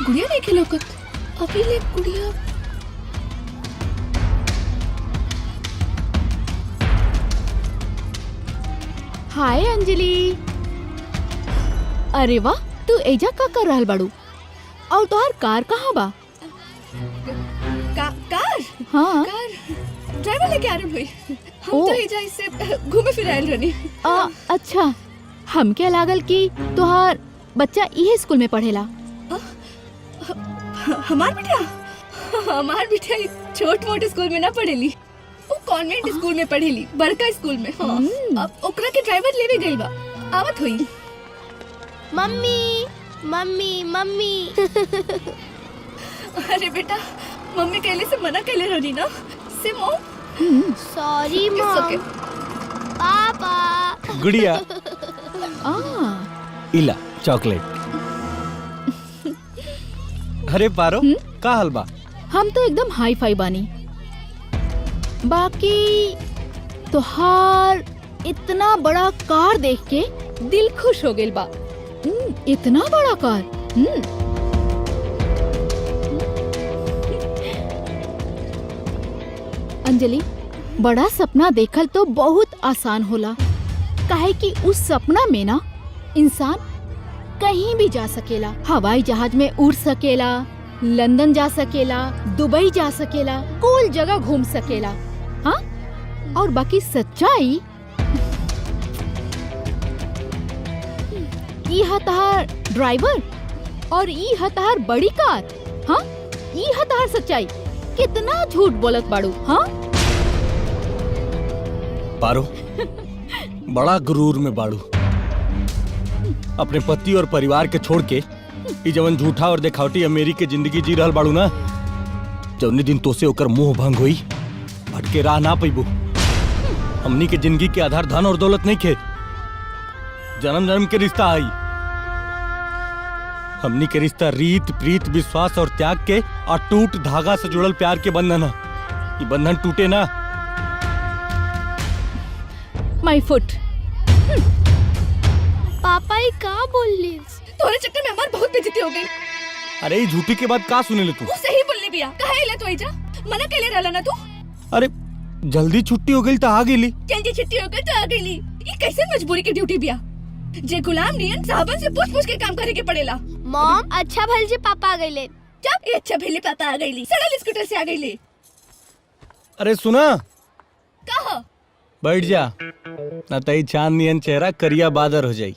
गुड़िया नहीं खिलौकत अभी ले गुड़िया। हाय अंजलि। अरे वाह, तू एजा का कर रहल बाड़ू? और तोहार कार कहाँ बा? कार? हाँ कार ड्राइवर लेके आ रहे हुई। हम ओ। तो एजा इससे घूमे फिरे आयल रहनी। अच्छा, हमके लागल कि तोहार बच्चा इहे स्कूल में पढ़ेला। हमार बिटिया छोट मोट स्कूल में ना पढ़ेली, वो कॉन्वेंट स्कूल में पढ़ेली, बड़का स्कूल में। हाँ। अब ओकरा के ड्राइवर लेवे गइल बा, आवत हुई। मम्मी मम्मी मम्मी अरे बेटा, मम्मी कहले से मना कहले रहनी ना से सॉरी मॉम। पापा गुड़िया इला चॉकलेट। अरे पारो का हलवा? हम तो एकदम हाई फाई बानी। बाकी तोहार इतना बड़ा कार देख के दिल खुश हो गइल बा। इतना बड़ा कार। अंजलि, बड़ा सपना देखल तो बहुत आसान होला, काहे कि उस सपना में ना इंसान कहीं भी जा सकेला। हवाई जहाज में उड़ सकेला, लंदन जा सकेला, दुबई जा सकेला, कोई जगह घूम सकेला। हाँ, और बाकी सच्चाई ई हतार ड्राइवर और ई हतार बड़ी कार। हाँ, ई हतार सच्चाई। कितना झूठ बोलत बाड़ू। हाँ पारो बड़ा गुरूर में बाड़ू। अपने पति और परिवार के छोड़ के ई जवन झूठा और दिखावटी अमेरी के जिंदगी जी रहल बाड़ू ना, जौने दिन तोसे ओकर मोह भंग हुई, भटके राह ना पैबू। हमनी के जिंदगी के आधार धन और दौलत नहीं खे, जन्म जन्म के रिश्ता आई। हमनी के रिश्ता रीत, प्रीत, विश्वास और त्याग के अटूट धागा से जुड़ल प्यार के बंधन है। ये बंधन टूटे ना। माय फुट। पापा ये का बोलली? तोरे चक्कर में हमार बहुत बेइज्जती हो गई। अरे झूठी के बाद का सुने ले तू? वो सही बोलने बिया। काहे ले तो एजा? मना कहले रहला ना तू? अरे जल्दी छुट्टी हो गई तो आ गेली। जल्दी छुट्टी हो गई तो आ गईली। ये कैसे मजबूरी की ड्यूटी बिया? जे गुलाम नियन साहबन से पूछ-पूछ के काम करे के पड़ेला। मॉम अच्छा भल जे पापा आ गइले। जब ये अच्छा भेले पापा आ गईली, सड़ल स्कूटर से आ गईली। अरे सुना, कहा बैठ जा, ना तई चांद नियन चेहरा करिया बादर हो जाई।